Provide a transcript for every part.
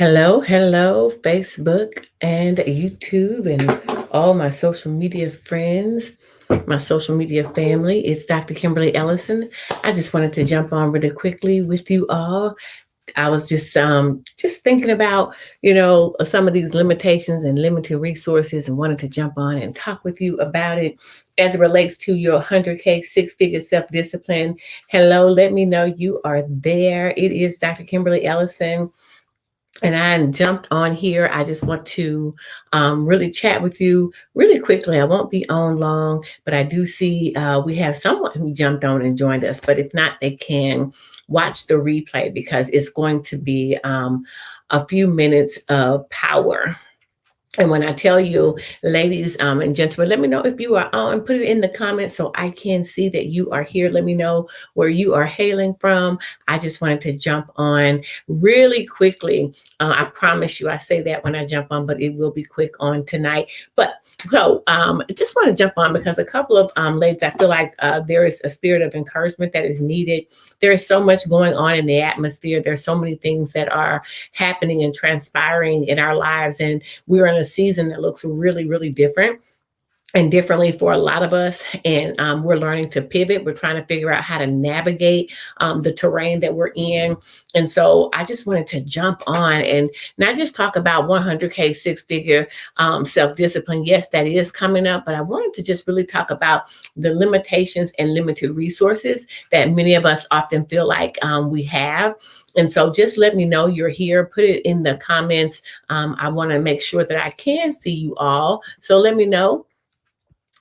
Hello, Facebook and YouTube and all my social media friends, my social media family. It's Dr. Kimberly Ellison. I just wanted to jump on really quickly with you all. I was just thinking about, some of these limitations and limited resources and wanted to jump on and talk with you about it as it relates to your 100K six-figure self-discipline. Hello, let me know you are there. It is Dr. Kimberly Ellison, and I jumped on here. I just want to really chat with you really quickly. I won't be on long, but I do see we have someone who jumped on and joined us. But if not, they can watch the replay because it's going to be a few minutes of power. And when I tell you, ladies and gentlemen, let me know if you are on. Put it in the comments so I can see that you are here. Let me know where you are hailing from. I just wanted to jump on really quickly. I promise you, I say that when I jump on, but it will be quick on tonight. But I just want to jump on because a couple of ladies, I feel like there is a spirit of encouragement that is needed. There is so much going on in the atmosphere. There's so many things that are happening and transpiring in our lives, and we're in a season that looks really, really different and differently for a lot of us. And we're learning to pivot. We're trying to figure out how to navigate the terrain that we're in. And so I just wanted to jump on and not just talk about 100K six-figure self-discipline. Yes, that is coming up, but I wanted to just really talk about the limitations and limited resources that many of us often feel like we have. And so just let me know you're here. Put it in the comments. I want to make sure that I can see you all. So let me know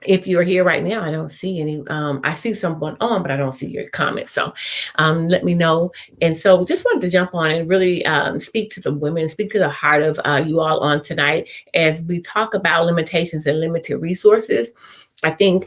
if you're here right now. I don't see any. I see someone on, but I don't see your comments. So let me know. And so just wanted to jump on and really speak to the women, speak to the heart of you all on tonight as we talk about limitations and limited resources. I think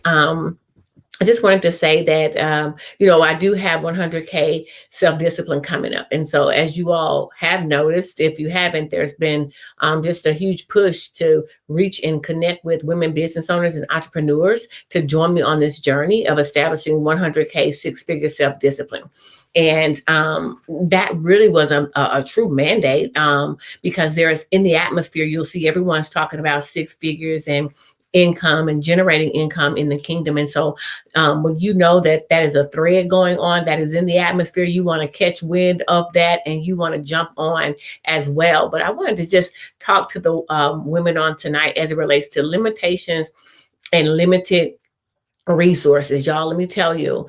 I just wanted to say that, I do have 100K self-discipline coming up. And so as you all have noticed, if you haven't, there's been just a huge push to reach and connect with women business owners and entrepreneurs to join me on this journey of establishing 100K six-figure self-discipline. And that really was a true mandate because there's in the atmosphere, you'll see everyone's talking about six figures and income and generating income in the kingdom. And so when you know that that is a thread going on that is in the atmosphere, you want to catch wind of that and you want to jump on as well. But I wanted to just talk to the women on tonight as it relates to limitations and limited resources. Y'all, let me tell you,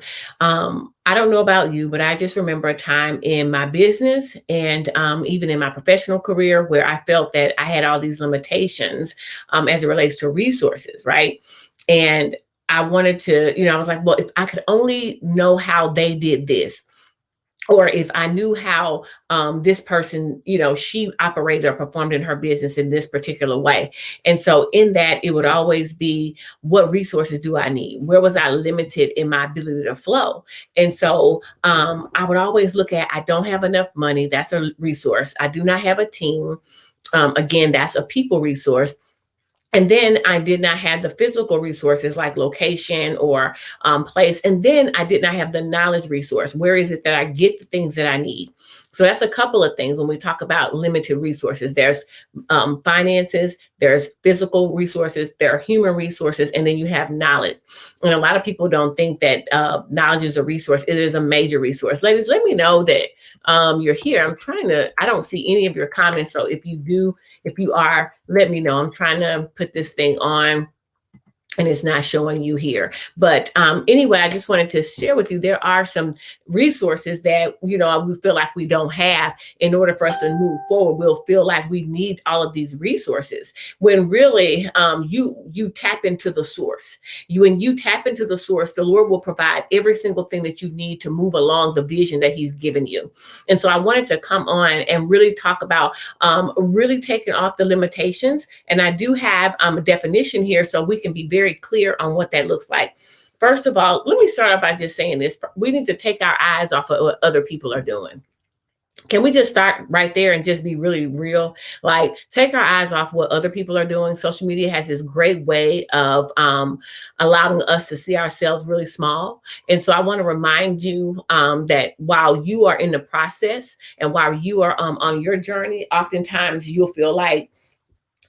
I don't know about you, but I just remember a time in my business and even in my professional career where I felt that I had all these limitations as it relates to resources, right? And I wanted to, I was like, well, if I could only know how they did this, or if I knew how this person, she operated or performed in her business in this particular way. And so in that, it would always be, what resources do I need? Where was I limited in my ability to flow? And so I would always look at, I don't have enough money. That's a resource. I do not have a team. Again, that's a people resource. And then I did not have the physical resources like location or place. And then I did not have the knowledge resource. Where is it that I get the things that I need? So that's a couple of things when we talk about limited resources. There's finances, there's physical resources, there are human resources, and then you have knowledge. And a lot of people don't think that knowledge is a resource. It is a major resource. Ladies, let me know that you're here. I don't see any of your comments. So if you are, let me know. I'm trying to put this thing on and it's not showing you here. But anyway, I just wanted to share with you, there are some resources that, we feel like we don't have. In order for us to move forward, we'll feel like we need all of these resources, when really you tap into the source. When you tap into the source, the Lord will provide every single thing that you need to move along the vision that he's given you. And so I wanted to come on and really talk about really taking off the limitations. And I do have a definition here so we can be very clear on what that looks like. First of all, let me start off by just saying this. We need to take our eyes off of what other people are doing. Can we just start right there and just be really real? Like, take our eyes off what other people are doing. Social media has this great way of allowing us to see ourselves really small. And so I want to remind you that while you are in the process and while you are on your journey, oftentimes you'll feel like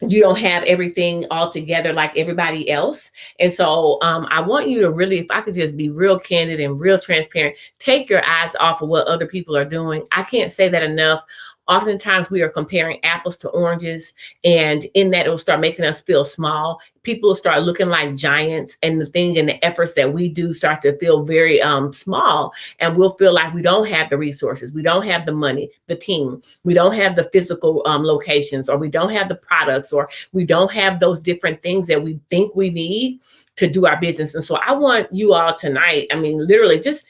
you don't have everything all together like everybody else. And so I want you to really, if I could just be real candid and real transparent, take your eyes off of what other people are doing. I can't say that enough. Oftentimes we are comparing apples to oranges, and in that, it will start making us feel small. People will start looking like giants, and the thing and the efforts that we do start to feel very small, and we'll feel like we don't have the resources, we don't have the money, the team, we don't have the physical locations, or we don't have the products, or we don't have those different things that we think we need to do our business. And so I want you all tonight, I mean, literally just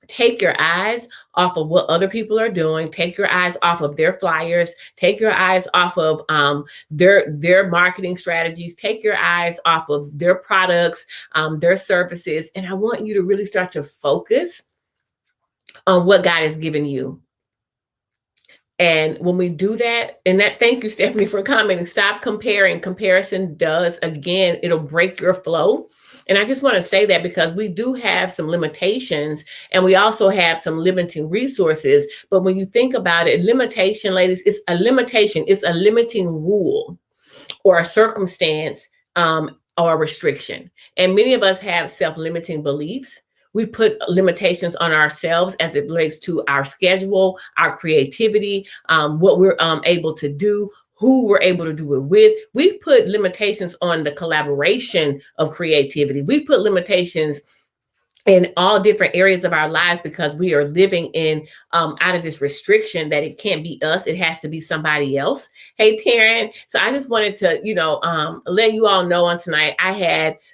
take your eyes off of what other people are doing. Take your eyes off of their flyers. Take your eyes off of their marketing strategies. Take your eyes off of their products, their services. And I want you to really start to focus on what God has given you. And when we do that, and that, thank you, Stephanie, for commenting. Stop comparing. Comparison does, again, it'll break your flow. And I just want to say that because we do have some limitations, and we also have some limiting resources. But when you think about it, limitation, ladies, it's a limitation. It's a limiting rule or a circumstance or a restriction. And many of us have self-limiting beliefs. We put limitations on ourselves as it relates to our schedule, our creativity, what we're able to do, who we're able to do it with. We put limitations on the collaboration of creativity. We put limitations in all different areas of our lives because we are living in out of this restriction that it can't be us, it has to be somebody else. Hey, Taryn. So I just wanted to, let you all know on tonight,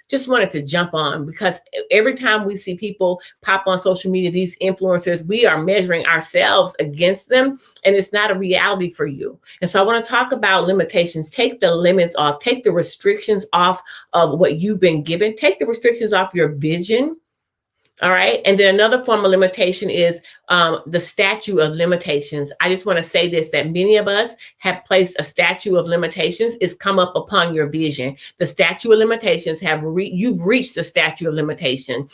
just wanted to jump on because every time we see people pop on social media, these influencers, we are measuring ourselves against them, and it's not a reality for you. And so I want to talk about limitations. Take the limits off, take the restrictions off of what you've been given, take the restrictions off your vision. All right. And then another form of limitation is the statute of limitations. I just want to say this, that many of us have placed a statute of limitations. It's come up upon your vision. The statute of limitations you've reached the statute of limitation.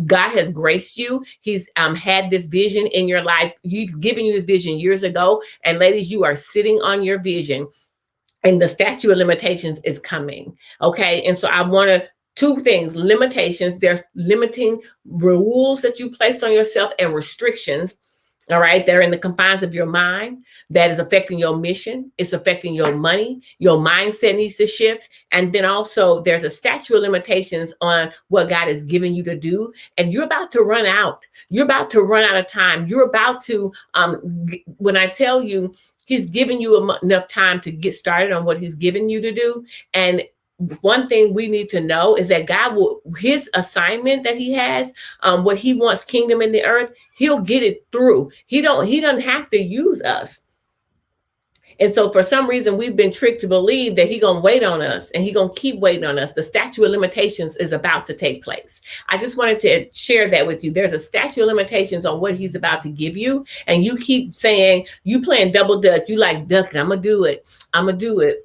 God has graced you. He's had this vision in your life. He's given you this vision years ago. And ladies, you are sitting on your vision, and the statute of limitations is coming. Okay. And so I want to, two things, limitations, there's limiting rules that you placed on yourself and restrictions, all right, they're in the confines of your mind that is affecting your mission. It's affecting your money. Your mindset needs to shift. And then also there's a statute of limitations on what God has given you to do. And you're about to run out. You're about to run out of time. You're about to, when I tell you, He's given you enough time to get started on what He's given you to do. And one thing we need to know is that God will, his assignment that He has, what He wants kingdom in the earth, He'll get it through. He doesn't have to use us. And so for some reason, we've been tricked to believe that He's going to wait on us, and He's going to keep waiting on us. The statute of limitations is about to take place. I just wanted to share that with you. There's a statute of limitations on what He's about to give you. And you keep saying, you playing double dutch. You like ducking. I'm going to do it. I'm going to do it.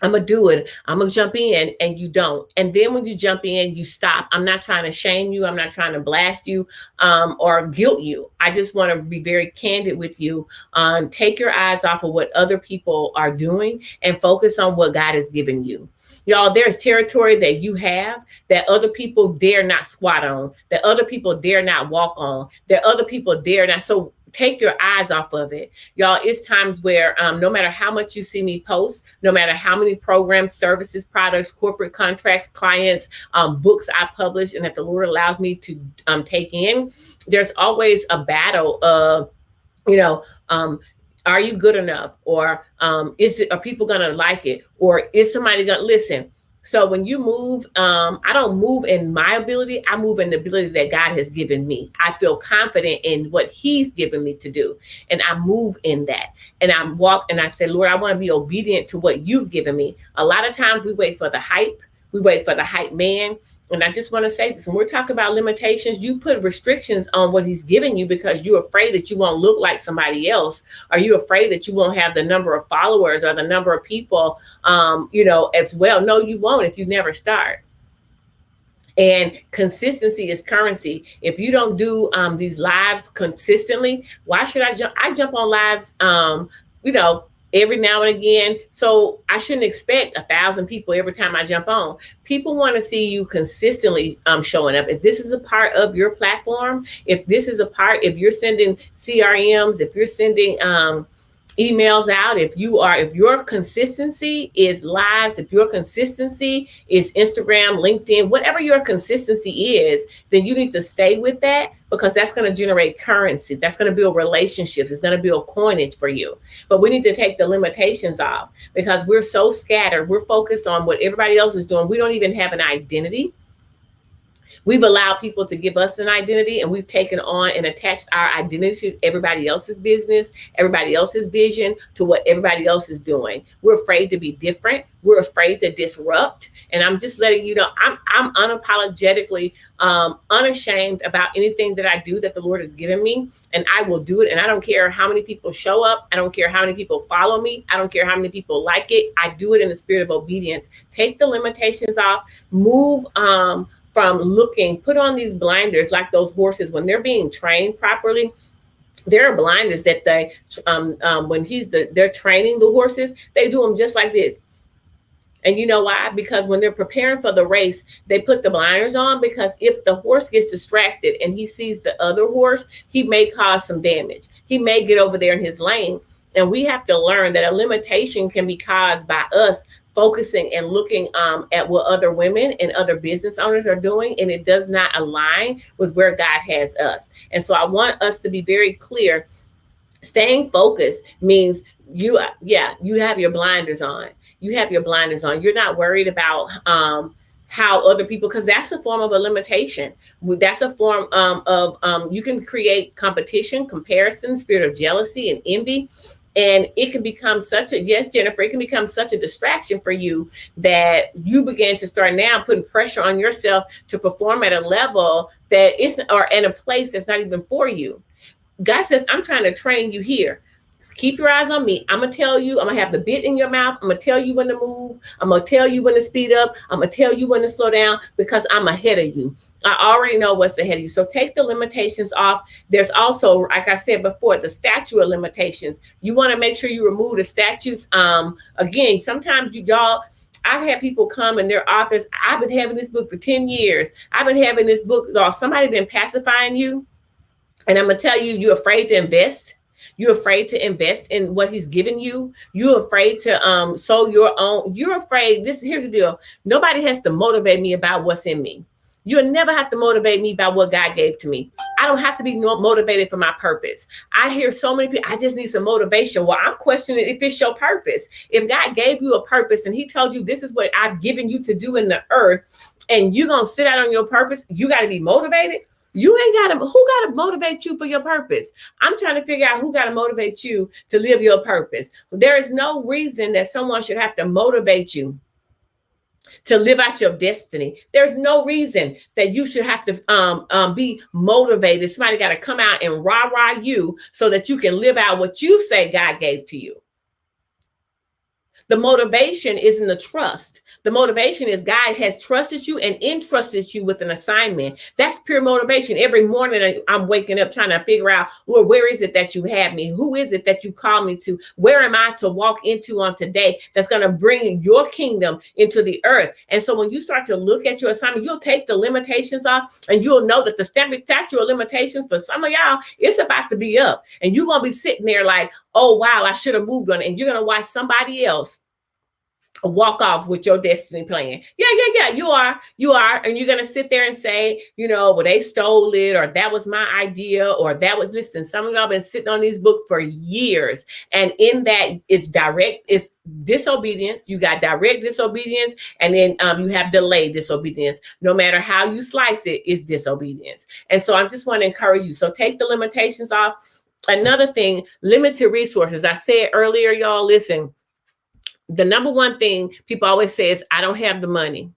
I'm going to do it. I'm going to jump in, and you don't. And then when you jump in, you stop. I'm not trying to shame you. I'm not trying to blast you or guilt you. I just want to be very candid with you. Take your eyes off of what other people are doing and focus on what God has given you. Y'all, there's territory that you have that other people dare not squat on, that other people dare not walk on, that other people dare not. So take your eyes off of it. Y'all, it's times where no matter how much you see me post, no matter how many programs, services, products, corporate contracts, clients, books I publish, and that the Lord allows me to take in, there's always a battle of, are you good enough? Or are people going to like it? Or is somebody going to listen? So when you move, I don't move in my ability. I move in the ability that God has given me. I feel confident in what He's given me to do. And I move in that. And I walk and I say, Lord, I want to be obedient to what You've given me. A lot of times we wait for the hype. We wait for the hype man. And I just want to say this, when we're talking about limitations, you put restrictions on what he's giving you because you're afraid that you won't look like somebody else. Are you afraid that you won't have the number of followers or the number of people, as well? No, you won't if you never start. And consistency is currency. If you don't do these lives consistently, why should I jump? I jump on lives, every now and again. So I shouldn't expect 1,000 people every time I jump on. People want to see you consistently showing up. If this is a part of your platform, if you're sending CRMs, if you're sending emails out, if your consistency is lives, if your consistency is Instagram, LinkedIn, whatever your consistency is, then you need to stay with that, because that's going to generate currency. That's going to build relationships. It's going to build coinage for you. But we need to take the limitations off, because we're so scattered. We're focused on what everybody else is doing. We don't even have an identity. We've allowed people to give us an identity, and we've taken on and attached our identity to everybody else's business, everybody else's vision, to what everybody else is doing. We're afraid to be different. We're afraid to disrupt. And I'm just letting you know, I'm unapologetically unashamed about anything that I do that the Lord has given me, and I will do it. And I don't care how many people show up. I don't care how many people follow me. I don't care how many people like it. I do it in the spirit of obedience. Take the limitations off. Move put on these blinders like those horses when they're being trained properly. There are blinders that they're training the horses, they do them just like this. And you know why? Because when they're preparing for the race, they put the blinders on, because if the horse gets distracted and he sees the other horse, he may cause some damage. He may get over there in his lane. And we have to learn that a limitation can be caused by us focusing and looking at what other women and other business owners are doing, and it does not align with where God has us. And so I want us to be very clear. Staying focused means you have your blinders on. You have your blinders on. You're not worried about how other people, because that's a form of a limitation. That's a form of you can create competition, comparison, spirit of jealousy and envy. And it can become Jennifer, it can become such a distraction for you that you begin to start now putting pressure on yourself to perform at a level that isn't, or in a place that's not even for you. God says, I'm trying to train you here. Keep your eyes on me. I'm going to tell you, I'm going to have the bit in your mouth. I'm going to tell you when to move. I'm going to tell you when to speed up. I'm going to tell you when to slow down, because I'm ahead of you. I already know what's ahead of you. So take the limitations off. There's also, like I said before, the statute of limitations. You want to make sure you remove the statutes. Again, sometimes I've had people come and they're authors. I've been having this book for 10 years. I've been having this book. Somebody been pacifying you. And I'm going to tell you, you're afraid to invest. You're afraid to invest in what he's given you. You're afraid to sow your own. You're afraid. Here's the deal. Nobody has to motivate me about what's in me. You'll never have to motivate me about what God gave to me. I don't have to be motivated for my purpose. I hear so many people, I just need some motivation. Well, I'm questioning if it's your purpose. If God gave you a purpose and he told you this is what I've given you to do in the earth, and you're going to sit out on your purpose, you got to be motivated. Who got to motivate you for your purpose? I'm trying to figure out who got to motivate you to live your purpose. There is no reason that someone should have to motivate you to live out your destiny. There's no reason that you should have to be motivated. Somebody got to come out and rah-rah you so that you can live out what you say God gave to you. The motivation is in the trust. The motivation is God has trusted you and entrusted you with an assignment. That's pure motivation. Every morning I'm waking up trying to figure out, well, where is it that you have me? Who is it that you call me to? Where am I to walk into on today that's going to bring your kingdom into the earth? And so when you start to look at your assignment, you'll take the limitations off, and you'll know that the statute of limitations for some of y'all, it's about to be up. And you're going to be sitting there like, oh, wow, I should have moved on it. And you're going to watch somebody else walk off with your destiny plan. Yeah, you are. And you're going to sit there and say, well, they stole it, or that was my idea, or that was, listen, some of y'all been sitting on these books for years. And in that it's disobedience. You got direct disobedience, and then you have delayed disobedience. No matter how you slice it, it's disobedience. And so I just want to encourage you. So take the limitations off. Another thing, limited resources. I said earlier, y'all, listen, the number one thing people always say is, I don't have the money.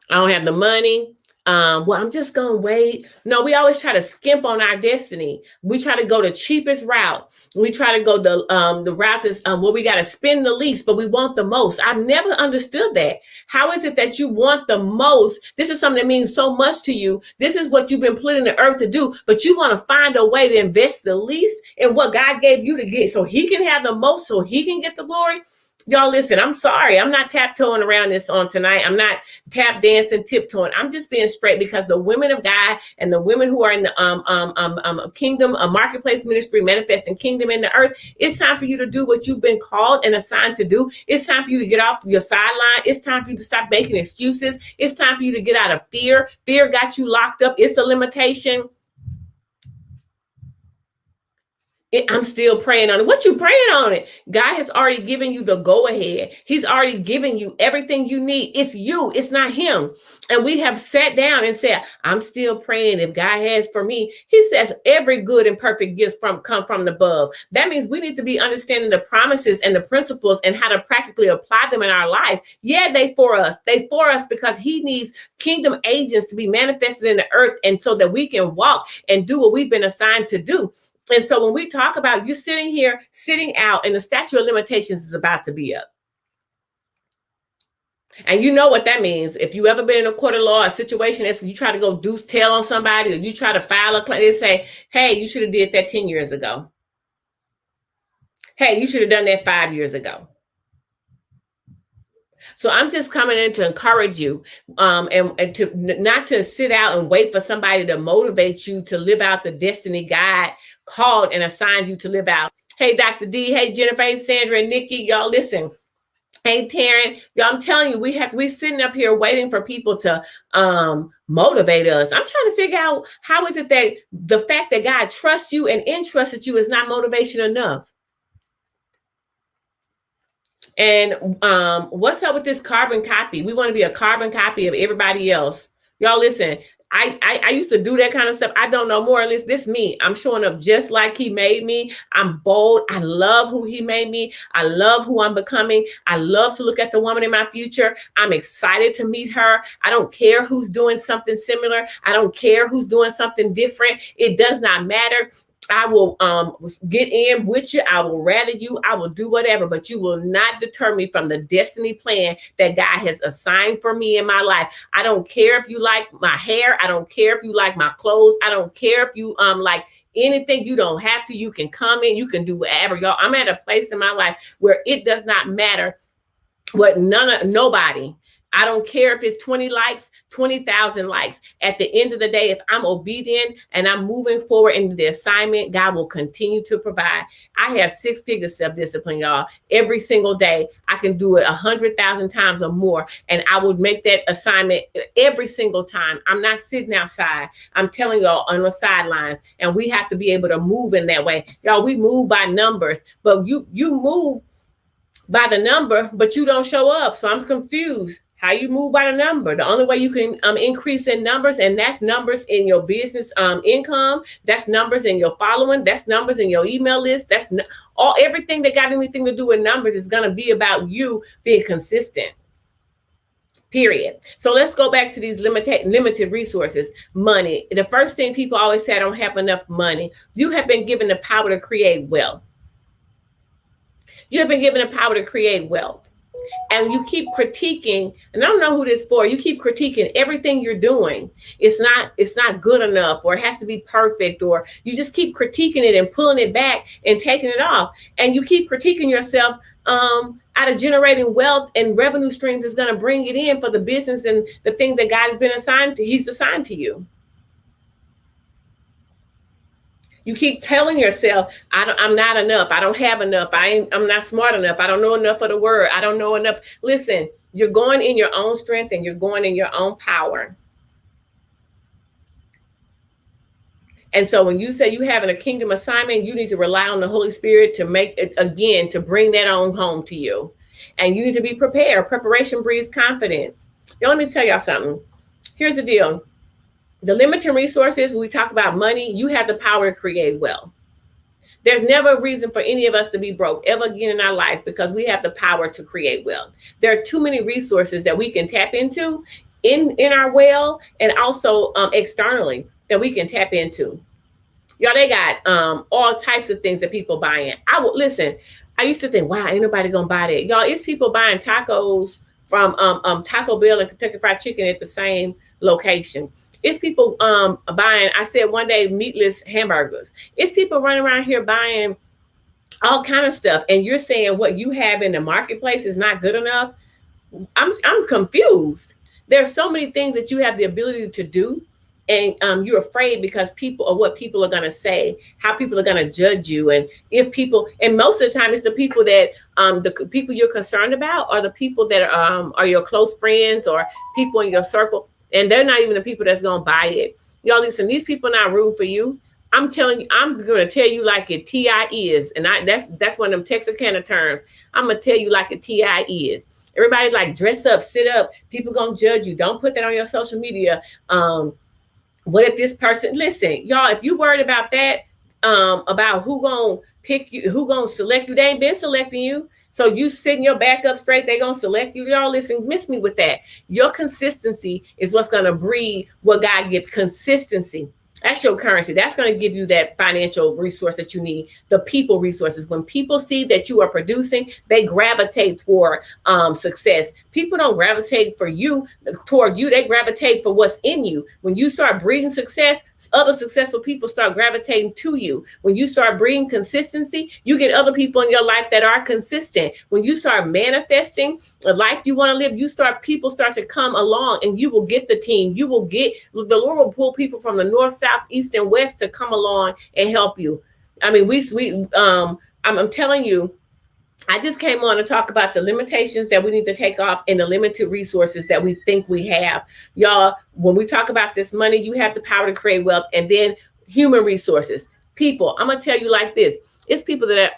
I don't have the money. Well, I'm just gonna wait. No, we always try to skimp on our destiny. We try to go the cheapest route. We try to go the route that's where we got to spend the least, but we want the most. I've never understood that. How is it that you want the most? This is something that means so much to you. This is what you've been put in the earth to do, but you want to find a way to invest the least in what God gave you to get, so He can have the most, so He can get the glory. Y'all listen, I'm sorry. I'm not taptoeing around this on tonight. I'm not tap dancing, tiptoeing. I'm just being straight, because the women of God and the women who are in the kingdom, marketplace ministry, manifesting kingdom in the earth, it's time for you to do what you've been called and assigned to do. It's time for you to get off your sideline. It's time for you to stop making excuses. It's time for you to get out of fear. Fear got you locked up. It's a limitation. I'm still praying on it. What you praying on it? God has already given you the go ahead. He's already given you everything you need. It's you. It's not him. And we have sat down and said, I'm still praying. If God has for me, He says every good and perfect gift come from above. That means we need to be understanding the promises and the principles and how to practically apply them in our life. Yeah, they for us. They for us because He needs kingdom agents to be manifested in the earth, and so that we can walk and do what we've been assigned to do. And so when we talk about you sitting here, sitting out, and the statute of limitations is about to be up. And you know what that means. If you ever been in a court of law, a situation that's you try to go deuce tail on somebody, or you try to file a claim, they say, hey, you should have did that 10 years ago. Hey, you should have done that 5 years ago. So I'm just coming in to encourage you, and to not to sit out and wait for somebody to motivate you to live out the destiny God called and assigned you to live out. Hey, Dr. D. Hey, Jennifer. Hey, Sandra and Nikki. Y'all listen. Hey, Taryn. Y'all, I'm telling you, we sitting up here waiting for people to motivate us. I'm trying to figure out, how is it that the fact that God trusts you and entrusted you is not motivation enough? And what's up with this carbon copy? We want to be a carbon copy of everybody else. Y'all listen, I used to do that kind of stuff. I don't know more or less. This me. I'm showing up just like He made me. I'm bold. I love who He made me. I love who I'm becoming. I love to look at the woman in my future. I'm excited to meet her. I don't care who's doing something similar. I don't care who's doing something different. It does not matter. I will get in with you. I will rather you. I will do whatever, but you will not deter me from the destiny plan that God has assigned for me in my life. I don't care if you like my hair. I don't care if you like my clothes. I don't care if you like anything. You don't have to. You can come in. You can do whatever. Y'all, I'm at a place in my life where it does not matter what nobody. I don't care if it's 20 likes, 20,000 likes. At the end of the day, if I'm obedient and I'm moving forward into the assignment, God will continue to provide. I have 6 figures self-discipline, y'all. Every single day, I can do it 100,000 times or more. And I would make that assignment every single time. I'm not sitting outside. I'm telling y'all, on the sidelines. And we have to be able to move in that way. Y'all, we move by numbers, but you move by the number, but you don't show up. So I'm confused. How you move by the number? The only way you can increase in numbers, and that's numbers in your business income. That's numbers in your following. That's numbers in your email list. That's everything that got anything to do with numbers is going to be about you being consistent. Period. So let's go back to these limited resources. Money. The first thing people always say, I don't have enough money. You have been given the power to create wealth. You have been given the power to create wealth. And you keep critiquing, and I don't know who this is for. You keep critiquing everything you're doing. It's not good enough, or it has to be perfect, or you just keep critiquing it and pulling it back and taking it off. And you keep critiquing yourself out of generating wealth and revenue streams is going to bring it in for the business and the thing that God has been assigned to. He's assigned to you. You keep telling yourself, I'm not enough. I don't have enough. I'm not smart enough. I don't know enough of the word. I don't know enough. Listen, you're going in your own strength and you're going in your own power. And so when you say you having a kingdom assignment, you need to rely on the Holy Spirit to make it again, to bring that on home to you. And you need to be prepared. Preparation breeds confidence. Yo, let me tell y'all something. Here's the deal. The limited resources, when we talk about money, you have the power to create wealth. There's never a reason for any of us to be broke ever again in our life, because we have the power to create wealth. There are too many resources that we can tap into in our well, and also externally that we can tap into. Y'all, they got all types of things that people buying. I would listen. I used to think, wow, ain't nobody gonna buy that. Y'all, it's people buying tacos from Taco Bell and Kentucky Fried Chicken at the same location. It's people buying. I said one day meatless hamburgers. It's people running around here buying all kind of stuff, and you're saying what you have in the marketplace is not good enough. I'm confused. There's so many things that you have the ability to do, and you're afraid because people of what people are going to say, how people are going to judge you, and if people, and most of the time it's the people that the people you're concerned about are the people that are your close friends or people in your circle, and they're not even the people that's going to buy it. Y'all listen, these people are not rooting for you. I'm telling you, I'm gonna tell you like a TI is, and that's one of them Texarkana terms. I'm gonna tell you like a TI is. Everybody's like, dress up, sit up. People gonna judge you. Don't put that on your social media. What if this person? Listen, y'all, if you worried about that, about who gonna pick you, who gonna select you, they ain't been selecting you. So you sitting your back up straight, they gonna select you. Y'all listen, miss me with that. Your consistency is what's gonna breed what God gives. Consistency. That's your currency. That's going to give you that financial resource that you need, the people resources. When people see that you are producing, they gravitate toward success. People don't gravitate toward you. They gravitate for what's in you. When you start breeding success, other successful people start gravitating to you. When you start bringing consistency, you get other people in your life that are consistent. When you start manifesting a life you want to live, people start to come along, and you will get the team. The Lord will pull people from the north, south, east, and west to come along and help you. I mean, I'm telling you, I just came on to talk about the limitations that we need to take off and the limited resources that we think we have. Y'all, when we talk about this money, you have the power to create wealth, and then human resources. People, I'm going to tell you like this. It's people that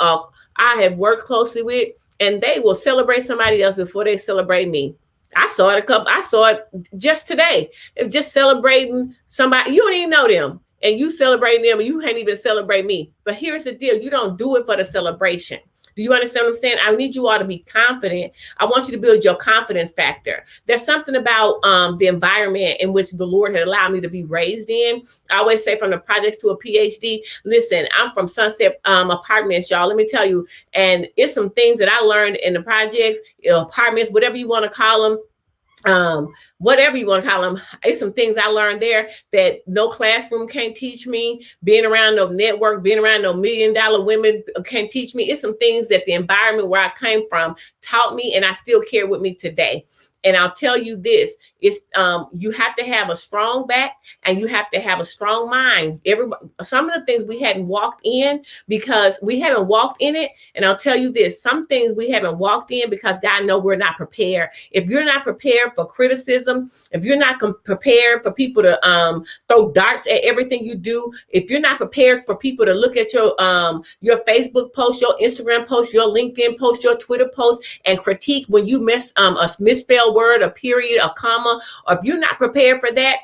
I have worked closely with, and they will celebrate somebody else before they celebrate me. I saw it just today. It's just celebrating somebody. You don't even know them, and you celebrating them, and you can't even celebrate me. But here's the deal. You don't do it for the celebration. Do you understand what I'm saying? I need you all to be confident. I want you to build your confidence factor. There's something about the environment in which the Lord had allowed me to be raised in. I always say from the projects to a PhD. Listen, I'm from Sunset Apartments, y'all. Let me tell you. And it's some things that I learned in the projects, apartments, whatever you want to call them. Whatever you want to call them, it's some things I learned there that no classroom can't teach me. Being around no network, being around no $1 million women can't teach me. It's some things that the environment where I came from taught me, and I still carry with me today. And I'll tell you this, it's you have to have a strong back, and you have to have a strong mind. Some of the things we hadn't walked in because we haven't walked in it. And I'll tell you this, some things we haven't walked in because God knows we're not prepared. If you're not prepared for criticism, if you're not prepared for people to throw darts at everything you do, if you're not prepared for people to look at your Facebook post, your Instagram post, your LinkedIn post, your Twitter post, and critique when you a misspelled word, a period, a comma, or if you're not prepared for that,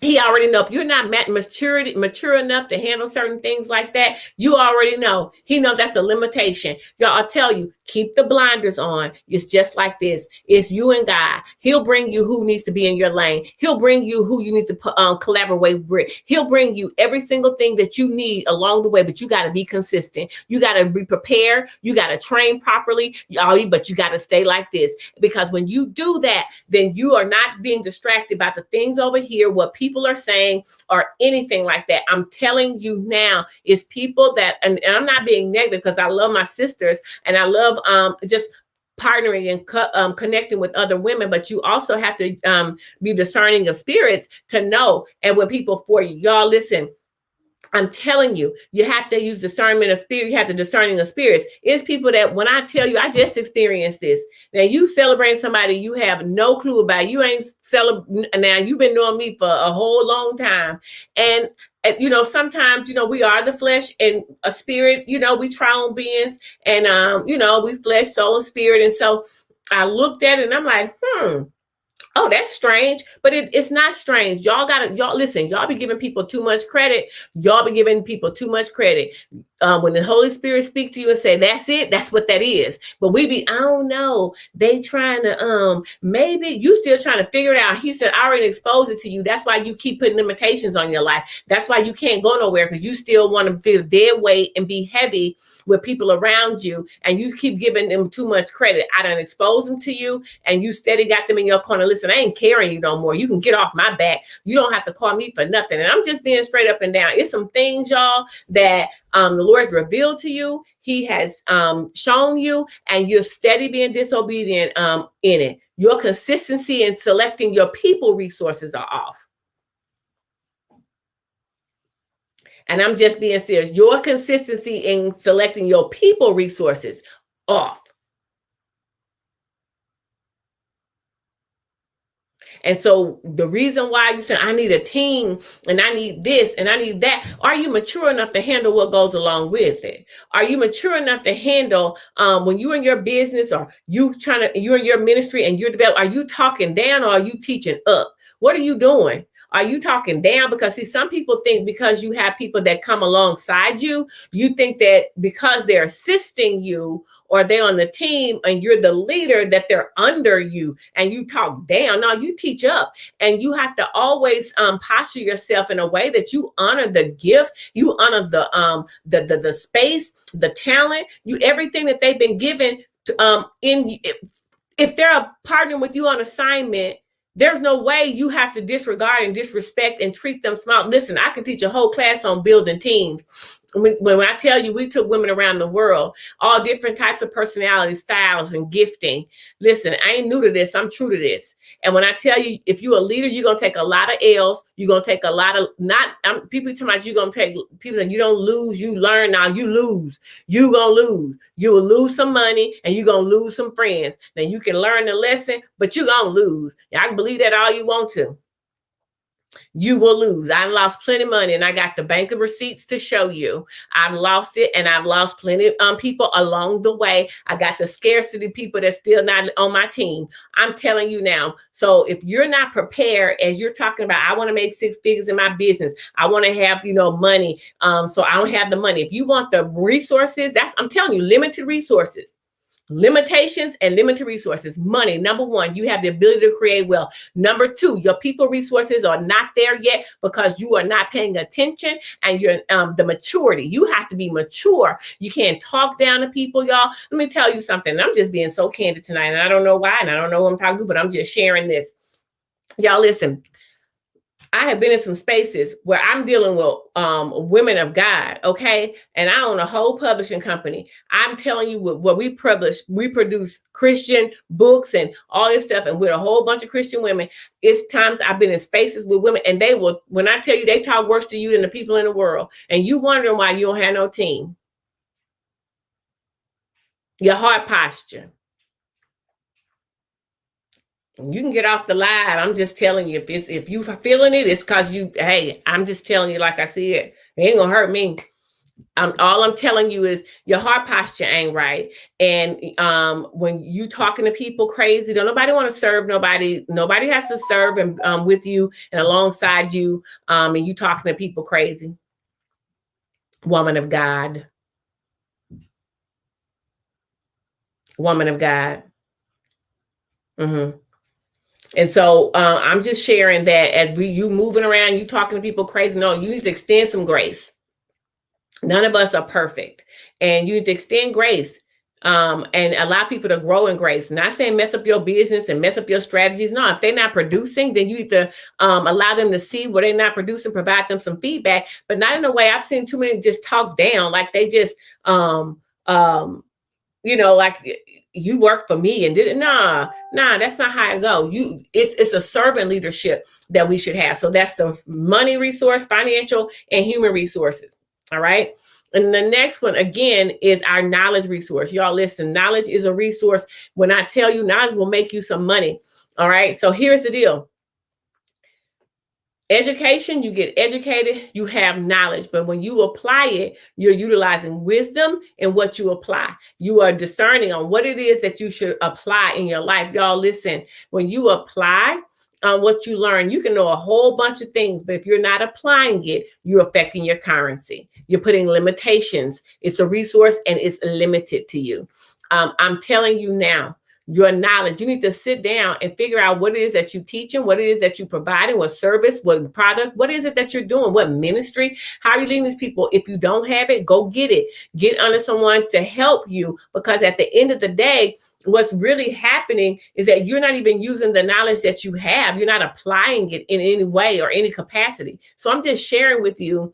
he already know. If you're not mature enough to handle certain things like that, you already know. He knows that's a limitation. Y'all, I'll tell you, keep the blinders on. It's just like this. It's you and God. He'll bring you who needs to be in your lane. He'll bring you who you need to collaborate with. He'll bring you every single thing that you need along the way, but you got to be consistent. You got to be prepared. You got to train properly, but you got to stay like this, because when you do that, then you are not being distracted by the things over here, what people are saying or anything like that. I'm telling you now, it's people that, and I'm not being negative because I love my sisters and I love just partnering and connecting with other women, but you also have to be discerning of spirits to know. And when people for you, y'all listen, I'm telling you, you have to use discernment of spirit. You have to discerning of spirits. It's people that when I tell you, I just experienced this. Now you celebrating somebody you have no clue about. You ain't now you've been knowing me for a whole long time. And sometimes, we are the flesh and a spirit, we triune beings, and we flesh, soul, and spirit. And so I looked at it and I'm like, oh, that's strange, but it's not strange. Y'all listen, y'all be giving people too much credit. Y'all be giving people too much credit. when the Holy Spirit speak to you and say, that's it, that's what that is. But I don't know. They trying to, maybe you still trying to figure it out. He said, I already exposed it to you. That's why you keep putting limitations on your life. That's why you can't go nowhere, because you still want to feel dead weight and be heavy with people around you, and you keep giving them too much credit. I done exposed them to you, and you steady got them in your corner. Listen, I ain't carrying you no more. You can get off my back. You don't have to call me for nothing. And I'm just being straight up and down. It's some things, y'all, that the Lord's revealed to you. He has shown you, and you're steady being disobedient in it. Your consistency in selecting your people resources are off. And I'm just being serious. Your consistency in selecting your people resources off. And so the reason why you said, I need a team and I need this and I need that, are you mature enough to handle what goes along with it? Are you mature enough to handle when you're in your business, or you're in your ministry and you're developing, are you talking down or are you teaching up? What are you doing? Are you talking down? Because see, some people think because you have people that come alongside you, you think that because they're assisting you or they're on the team and you're the leader, that they're under you and you talk down. No, you teach up, and you have to always posture yourself in a way that you honor the gift, you honor the space, the talent, everything that they've been given to, if they're partnering with you on assignment. There's no way you have to disregard and disrespect and treat them small. Listen, I can teach a whole class on building teams. When I tell you, we took women around the world, all different types of personality styles and gifting. Listen, I ain't new to this. I'm true to this. And when I tell you, if you're a leader, you're going to take a lot of L's. You're going to take a lot of, people tell me you're going to take, people that you don't lose, you learn. Now you lose. You're going to lose. You will lose some money and you're going to lose some friends. Now you can learn the lesson, but you're going to lose. I can believe that all you want to. You will lose. I lost plenty of money, and I got the bank of receipts to show you. I've lost it, and I've lost plenty of people along the way. I got the scarcity people that's still not on my team. I'm telling you now. So if you're not prepared, as you're talking about, I want to make 6 figures in my business. I want to have, money. So I don't have the money. If you want the resources, I'm telling you, limited resources. Limitations and limited resources. Money, number one, you have the ability to create wealth. Number two, your people resources are not there yet because you are not paying attention, and you're the maturity. You have to be mature. You can't talk down to people, y'all. Let me tell you something. I'm just being so candid tonight, and I don't know why, and I don't know what I'm talking to, but I'm just sharing this. Y'all listen. I have been in some spaces where I'm dealing with women of God, okay? And I own a whole publishing company. I'm telling you what we produce Christian books and all this stuff, and with a whole bunch of Christian women. It's times I've been in spaces with women, and they will, when I tell you, they talk worse to you than the people in the world. And you wondering why you don't have no team. Your heart posture. You can get off the live. I'm just telling you, if you are feeling it, it's because hey, I'm just telling you, like I said, it ain't gonna hurt me. All I'm telling you is your heart posture ain't right. And when you talking to people crazy, don't nobody want to serve nobody. Nobody has to serve and with you and alongside you. And you talking to people crazy. Woman of God. Woman of God. Mm-hmm. And so I'm just sharing that as you moving around, you talking to people crazy. No, you need to extend some grace. None of us are perfect, and you need to extend grace and allow people to grow in grace. Not saying mess up your business and mess up your strategies. No, if they're not producing, then you need to allow them to see where they're not producing, provide them some feedback, but not in a way. I've seen too many just talk down, like they just like you work for me and did nah, that's not how it go. It's a servant leadership that we should have. So that's the money resource, financial and human resources. All right. And the next one again is our knowledge resource. Y'all listen, knowledge is a resource. When I tell you, knowledge will make you some money. All right. So here's the deal. Education, you get educated, you have knowledge, but when you apply it, you're utilizing wisdom in what you apply. You are discerning on what it is that you should apply in your life. Y'all listen, when you apply what you learn. You can know a whole bunch of things, but if you're not applying it, you're affecting your currency. You're putting limitations. It's a resource and it's limited to you. I'm telling you now, your knowledge, you need to sit down and figure out what it is that you're teaching, what it is that you're providing, what service, what product, what is it that you're doing, what ministry, how are you leading these people? If you don't have it, go get it. Get under someone to help you, because at the end of the day, what's really happening is that you're not even using the knowledge that you have. You're not applying it in any way or any capacity. So I'm just sharing with you,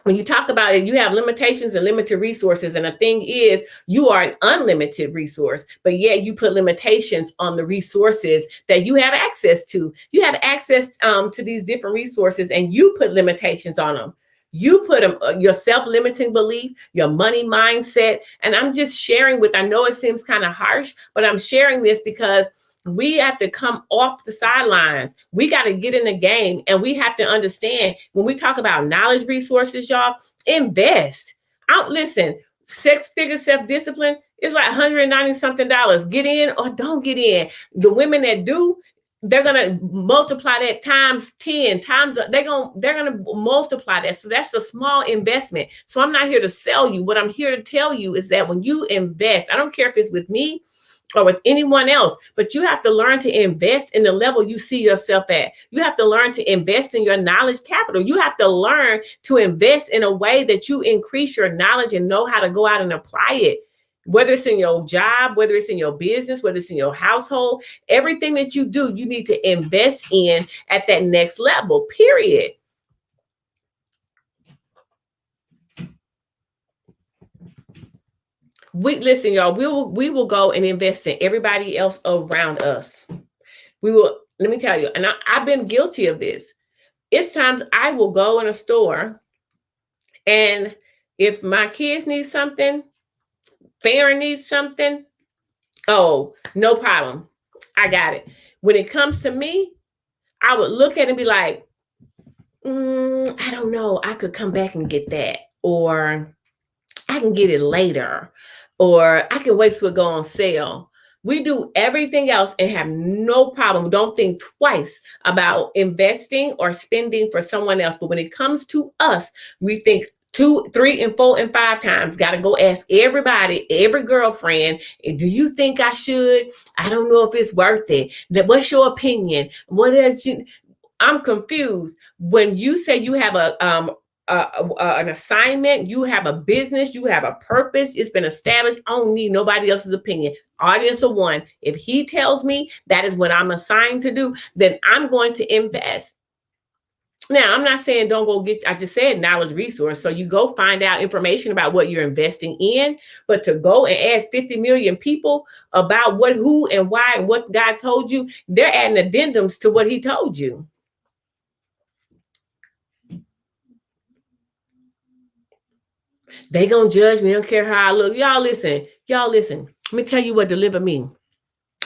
when you talk about it, you have limitations and limited resources. And the thing is, you are an unlimited resource, but yet you put limitations on the resources that you have access to. You have access to these different resources, and you put limitations on them. You put them, your self-limiting belief, your money mindset. And I'm just sharing with, I know it seems kind of harsh, but I'm sharing this because we have to come off the sidelines. We got to get in the game, and we have to understand, when we talk about knowledge resources, y'all, invest. Listen, six-figure self-discipline is like $190 something. Get in or don't get in. The women that do, they're gonna multiply that times 10 times. They're gonna multiply that. So that's a small investment. So I'm not here to sell you. What I'm here to tell you is that when you invest, I don't care if it's with me or with anyone else, but you have to learn to invest in the level you see yourself at. You have to learn to invest in your knowledge capital. You have to learn to invest in a way that you increase your knowledge and know how to go out and apply it. Whether it's in your job, whether it's in your business, whether it's in your household, everything that you do, you need to invest in at that next level, period. Listen, y'all, we will go and invest in everybody else around us. We will, let me tell you, and I've been guilty of this. It's times I will go in a store, and if my kids need something, Farron needs something, oh, no problem. I got it. When it comes to me, I would look at it and be like, I don't know. I could come back and get that. Or I can get it later, or I can wait till it go on sale. We do everything else and have no problem. Don't think twice about investing or spending for someone else. But when it comes to us, we think 2, 3, and 4, and 5 times. Got to go ask everybody, every girlfriend, do you think I should? I don't know if it's worth it. What's your opinion? What is you? I'm confused. When you say you have an assignment, you have a business, you have a purpose, it's been established. I don't need nobody else's opinion. Audience of one. If he tells me that is what I'm assigned to do, then I'm going to invest. Now, I'm not saying don't go get, I just said knowledge resource. So you go find out information about what you're investing in, but to go and ask 50 million people about what, who, and why, and what God told you, they're adding addendums to what he told you. They gonna judge me. Don't care how I look. Y'all listen. Let me tell you what delivered me.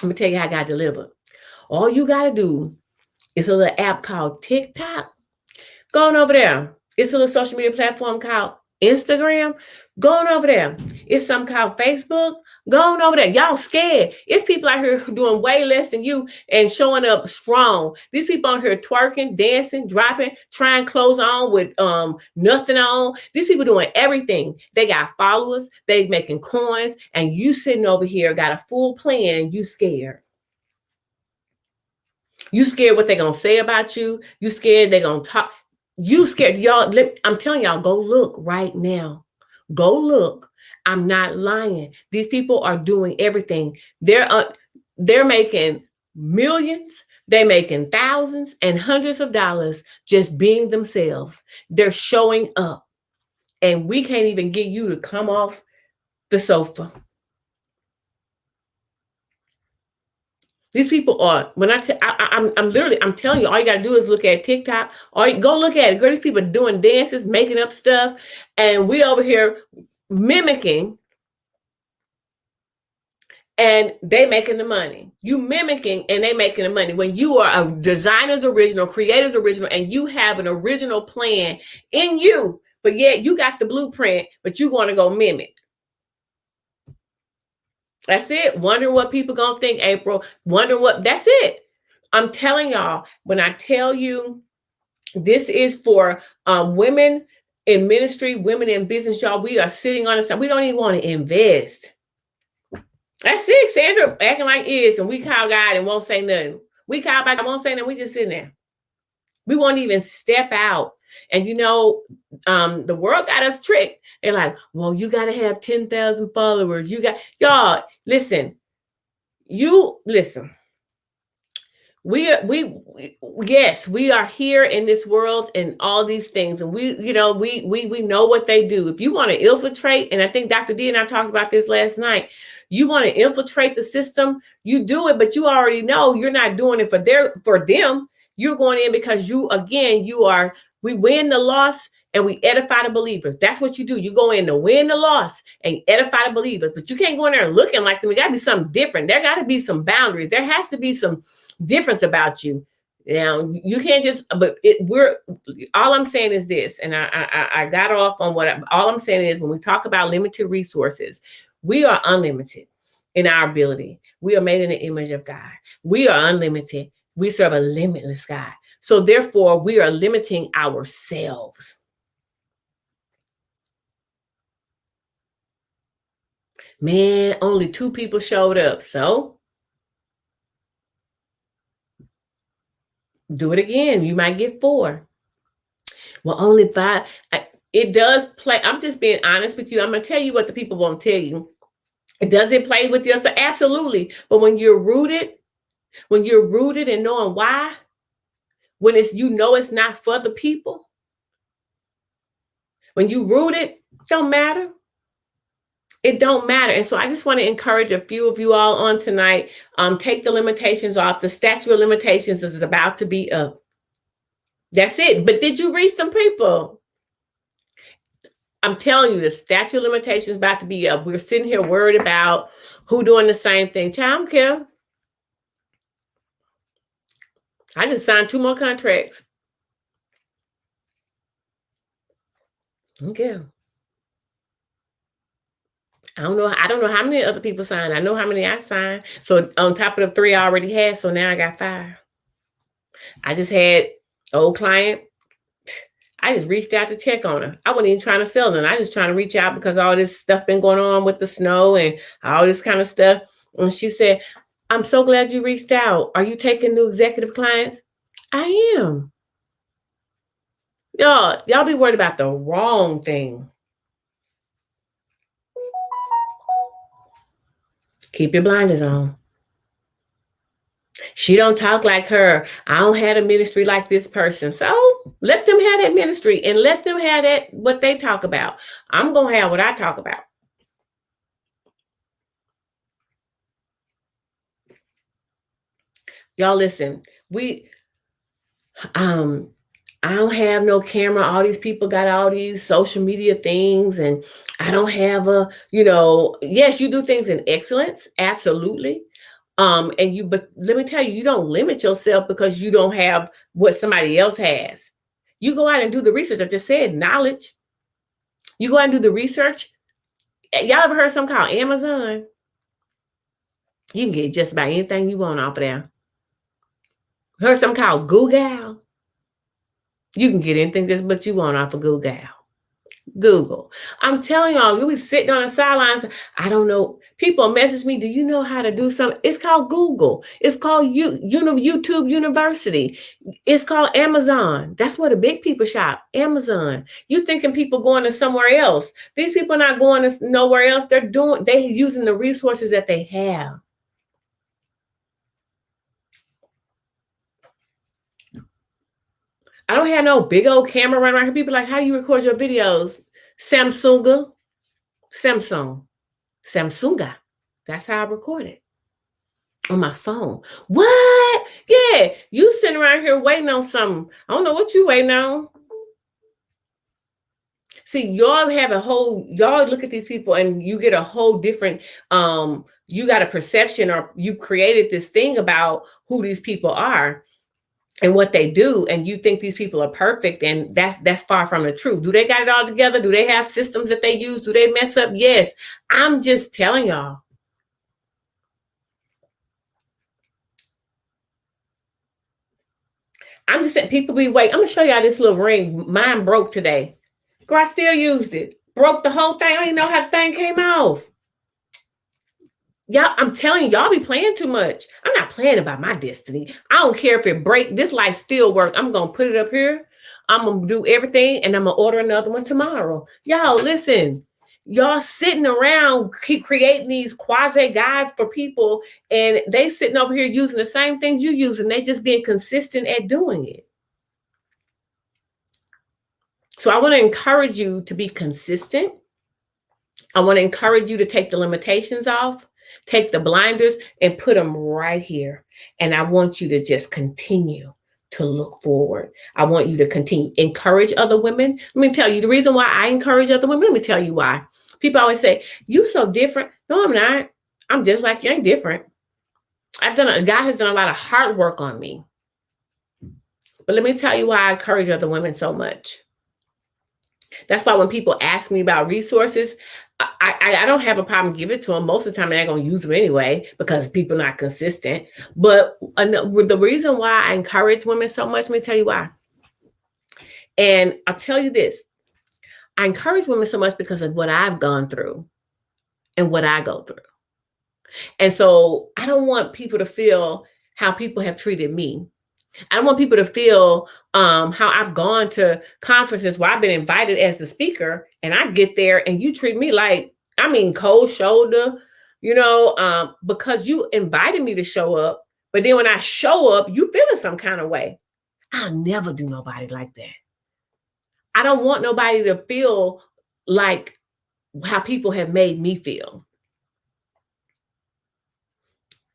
Let me tell you how I got delivered. All you gotta do is a little app called TikTok. Go on over there. It's a little social media platform called Instagram. Go on over there. It's something called Facebook. Go on over there. Y'all scared. It's people out here doing way less than you and showing up strong. These people out here twerking, dancing, dropping, trying clothes on with nothing on. These people doing everything. They got followers. They making coins. And you sitting over here got a full plan. You scared. You scared what they're going to say about you. You scared they're going to talk. You scared. Y'all, I'm telling y'all, go look right now. Go look. I'm not lying. These people are doing everything. They're making millions. They're making thousands and hundreds of dollars just being themselves. They're showing up. And we can't even get you to come off the sofa. These people are, when I'm telling you, all you got to do is look at TikTok, or go look at it. Girl, these people doing dances, making up stuff, and we over here mimicking, and they making the money. You mimicking, and they making the money. When you are a designer's original, creator's original, and you have an original plan in you, but yet you got the blueprint, but you want to go mimic. That's it. Wondering what people gonna think, April. Wondering what, that's it. I'm telling y'all, when I tell you this is for women in ministry, women in business, y'all, we are sitting on the side. We don't even want to invest. That's it. Sandra acting like is, and we call God and won't say nothing. We call back, won't say nothing. We just sitting there. We won't even step out. And the world got us tricked. They're like, well, you got to have 10,000 followers. Y'all, listen. You listen. Yes, we are here in this world and all these things, and we know what they do. If you want to infiltrate, and I think Dr. D and I talked about this last night, you want to infiltrate the system, you do it, but you already know you're not doing it for them. You're going in because we win the loss and we edify the believers. That's what you do. You go in to win the loss and edify the believers, but you can't go in there looking like them. It got to be something different. There got to be some boundaries. There has to be some difference about you. Now you can't just, all I'm saying is this, and I got off on all I'm saying is when we talk about limited resources, we are unlimited in our ability. We are made in the image of God. We are unlimited. We serve a limitless God. So therefore we are limiting ourselves. Man, only 2 people showed up. So do it again. You might get 4. Well, only 5. It does play. I'm just being honest with you. I'm going to tell you what the people won't tell you. Does it play with yourself? Absolutely. But when you're rooted in knowing why, when it's not for the people, when you rooted, don't matter. It don't matter. And so I just want to encourage a few of you all on tonight. Take the limitations off. The statute of limitations is about to be up. That's it. But did you reach them people? I'm telling you, the statute of limitations is about to be up. We're sitting here worried about who doing the same thing. Child, I don't care. I just signed 2 more contracts. Okay. I don't know how many other people signed. I know how many I signed. So on top of the 3 I already had, so now I got 5. I just had old client. I just reached out to check on her. I wasn't even trying to sell them. I just trying to reach out because all this stuff been going on with the snow and all this kind of stuff. And she said, I'm so glad you reached out. Are you taking new executive clients? I am. Y'all be worried about the wrong thing. Keep your blinders on. She don't talk like her. I don't have a ministry like this person. So let them have that ministry and let them have that, what they talk about. I'm going to have what I talk about. Y'all listen, I don't have no camera. All these people got all these social media things, and I don't have yes, you do things in excellence. Absolutely. But let me tell you, you don't limit yourself because you don't have what somebody else has. You go out and do the research. I just said knowledge. You go out and do the research. Y'all ever heard something called Amazon? You can get just about anything you want off of there. Heard something called Google? You can get anything just but you want off of Google. I'm telling y'all, you'll be sitting on the sidelines. I don't know. People message me, do you know how to do something? It's called Google. It's called YouTube University. It's called Amazon. That's where the big people shop, Amazon. You thinking people going to somewhere else. These people are not going to nowhere else. They're using the resources that they have. I don't have no big old camera running around here. People like, how do you record your videos? Samsunga. That's how I record it. On my phone. What? Yeah. You sitting around here waiting on something. I don't know what you waiting on. See, y'all look at these people and you get a whole different, you got a perception, or you created this thing about who these people are and what they do, and you think these people are perfect, and that's far from the truth. Do they got it all together? Do they have systems that they use? Do they mess up? Yes. I'm just telling y'all. I'm just saying, people be waiting. I'm gonna show y'all this little ring. Mine broke today. Girl, I still used it. Broke the whole thing. I didn't know how the thing came off. Y'all, I'm telling you, y'all be playing too much. I'm not playing about my destiny. I don't care if it break. This life still work. I'm gonna put it up here. I'm gonna do everything, and I'm gonna order another one tomorrow. Y'all, listen. Y'all sitting around keep creating these quasi guides for people, and they sitting over here using the same things you use, and they just being consistent at doing it. So I want to encourage you to be consistent. I want to encourage you to take the limitations off, take the blinders and put them right here. And I want you to just continue to look forward. I want you to continue encourage other women. Let me tell you the reason why I encourage other women. Let me tell you why. People always say, "You so different." No, I'm not. I'm just like you. I ain't different. God has done a lot of hard work on me. But let me tell you why I encourage other women so much. That's why when people ask me about resources, I don't have a problem giving it to them. Most of the time, they're not going to use them anyway because people are not consistent. But the reason why I encourage women so much, let me tell you why. And I'll tell you this. I encourage women so much because of what I've gone through and what I go through. And so I don't want people to feel how people have treated me. I don't want people to feel how I've gone to conferences where I've been invited as the speaker and I get there and you treat me like, I mean, cold shoulder, because you invited me to show up. But then when I show up, you feel in some kind of way. I'll never do nobody like that. I don't want nobody to feel like how people have made me feel.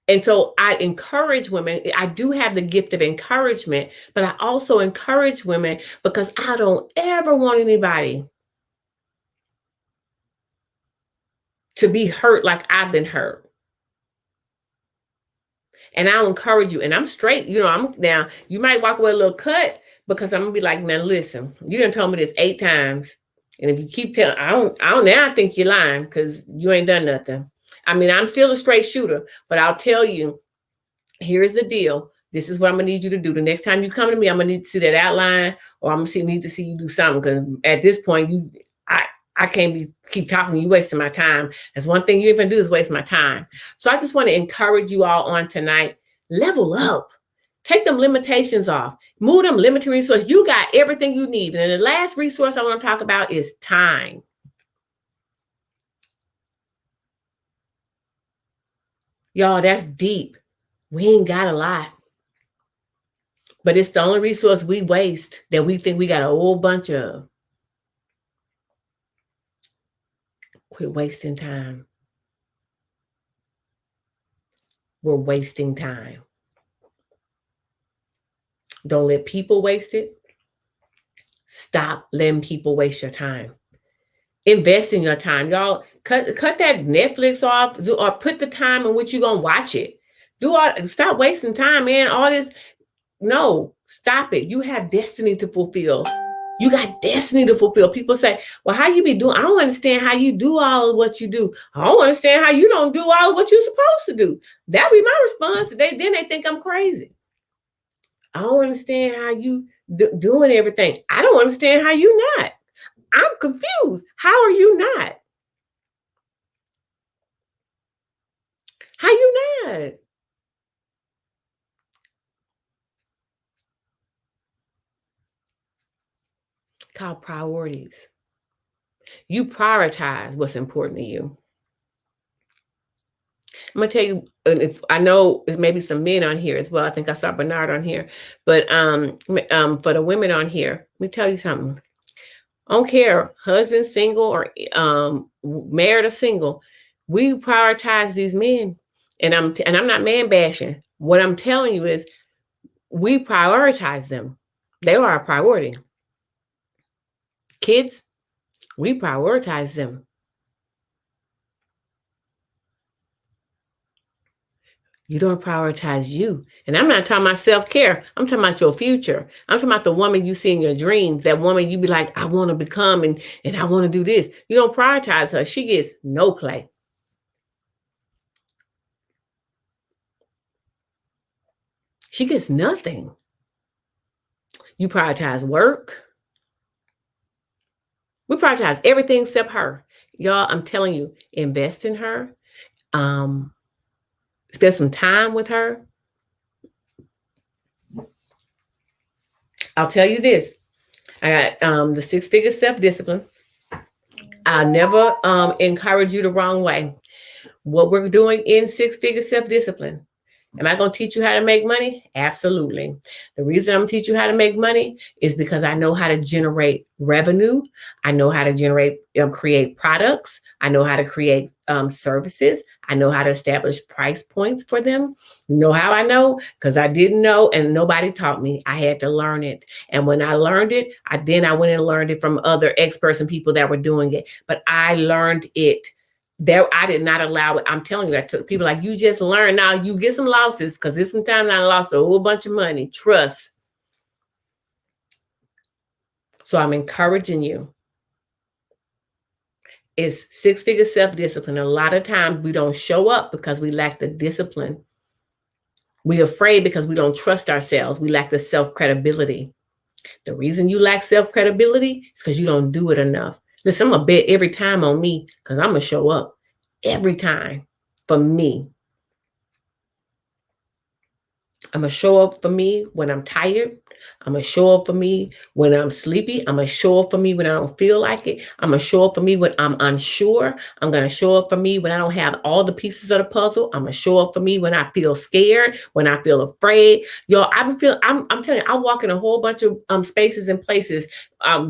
And so I encourage women. I do have the gift of encouragement, but I also encourage women because I don't ever want anybody to be hurt like I've been hurt. And I'll encourage you. And I'm straight. Now you might walk away a little cut because I'm gonna be like, man, listen, you done told me this 8 times. And if you keep telling, I don't now think you're lying because you ain't done nothing. I mean, I'm still a straight shooter, but I'll tell you, here's the deal. This is what I'm gonna need you to do. The next time you come to me, I'm gonna need to see that outline, or I'm gonna need to see you do something. Because at this point, I can't keep talking. You wasting my time. That's one thing you even do is waste my time. So I just want to encourage you all on tonight. Level up. Take them limitations off. Move them limited resources. You got everything you need. And the last resource I want to talk about is time. Y'all, that's deep. We ain't got a lot. But it's the only resource we waste that we think we got a whole bunch of. Quit wasting time. We're wasting time. Don't let people waste it. Stop letting people waste your time. Invest in your time. Y'all, cut that Netflix off or put the time in which you're going to watch it. Stop wasting time, man. All this. No, stop it. You have destiny to fulfill. You got destiny to fulfill. People say, well, how you be doing? I don't understand how you do all of what you do. I don't understand how you don't do all of what you're supposed to do. That'd be my response. Then they think I'm crazy. I don't understand how you doing everything. I don't understand how you not. I'm confused. How are you not? How you not? It's called priorities. You prioritize what's important to you. I'm gonna tell you, and if I know there's maybe some men on here as well. I think I saw Bernard on here, but for the women on here, let me tell you something. I don't care, husband, single, or married or single. We prioritize these men, and I'm not man bashing. What I'm telling you is, we prioritize them. They are our priority. Kids, we prioritize them. You don't prioritize you. And I'm not talking about self-care. I'm talking about your future. I'm talking about the woman you see in your dreams. That woman you be like, I want to become and I want to do this. You don't prioritize her. She gets no play. She gets nothing. You prioritize work. We prioritize everything except her. Y'all, I'm telling you, invest in her. Um, Spend some time with her. I'll tell you this. I got the six-figure self-discipline. I never encourage you the wrong way. What we're doing in six-figure self-discipline. Am I going to teach you how to make money? Absolutely. The reason I'm going to teach you how to make money is because I know how to generate revenue. I know how to create products. I know how to create services. I know how to establish price points for them. You know how I know? Because I didn't know and nobody taught me. I had to learn it. And when I learned it, I went and learned it from other experts and people that were doing it. But I learned it. There, I did not allow it. I'm telling you, I took people like, you just learn. Now you get some losses because there's some times I lost a whole bunch of money. Trust. So I'm encouraging you. It's six-figure self-discipline. A lot of times we don't show up because we lack the discipline. We're afraid because we don't trust ourselves. We lack the self-credibility. The reason you lack self-credibility is because you don't do it enough. Listen, I'm going to bet every time on me because I'm going to show up every time for me. I'm going to show up for me when I'm tired. I'm going to show up for me when I'm sleepy. I'm going to show up for me when I don't feel like it. I'm going to show up for me when I'm unsure. I'm going to show up for me when I don't have all the pieces of the puzzle. I'm going to show up for me when I feel scared, when I feel afraid. Yo, I'm telling you, I walk in a whole bunch of spaces and places.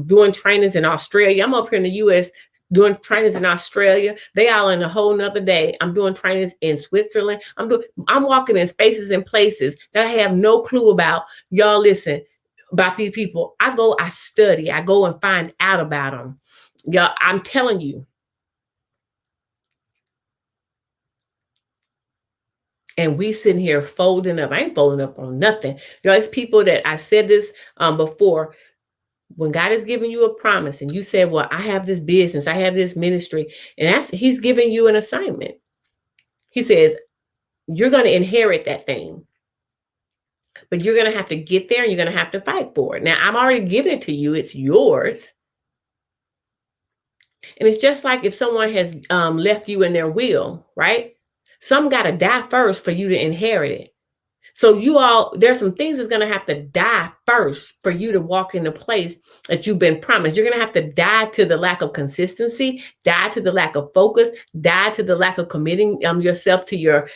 Doing trainings in Australia. I'm up here in the U.S. doing trainings in Australia. They all in a whole nother day. I'm doing trainings in Switzerland. I'm walking in spaces and places that I have no clue about. Y'all listen, about these people. I study, I go and find out about them. Y'all, I'm telling you. And we sitting here folding up. I ain't folding up on nothing. Y'all, it's people that I said this before. When God is giving you a promise and you say, well, I have this business, I have this ministry, and he's giving you an assignment. He says, you're going to inherit that thing, but you're going to have to get there and you're going to have to fight for it. Now, I'm already giving it to you. It's yours. And it's just like if someone has left you in their will, right? Some got to die first for you to inherit it. So there's some things that's going to have to die first for you to walk in the place that you've been promised. You're going to have to die to the lack of consistency, die to the lack of focus, die to the lack of committing yourself to your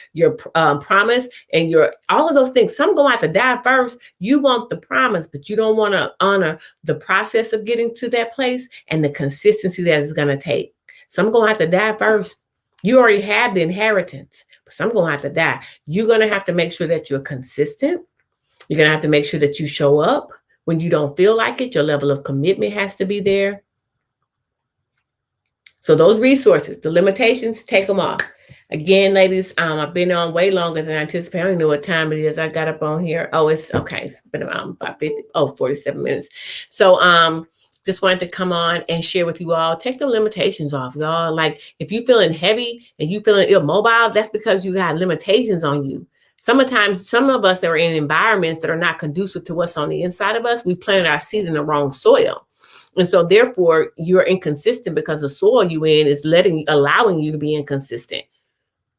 promise and all of those things. Some going to have to die first. You want the promise, but you don't want to honor the process of getting to that place and the consistency that it's going to take. Some going to have to die first. You already have the inheritance. Some going to have to die. You're going to have to make sure that you're consistent. You're going to have to make sure that you show up when you don't feel like it. Your level of commitment has to be there. So those resources, the limitations, take them off. Again, ladies, I've been on way longer than I anticipated. I don't know what time it is. I got up on here. Oh, it's okay. It's been about 47 minutes. So, just wanted to come on and share with you all. Take the limitations off, y'all. Like if you're feeling heavy and you feeling immobile, that's because you got limitations on you. Sometimes some of us are in environments that are not conducive to what's on the inside of us. We planted our seed in the wrong soil. And so therefore you're inconsistent because the soil you in is allowing you to be inconsistent.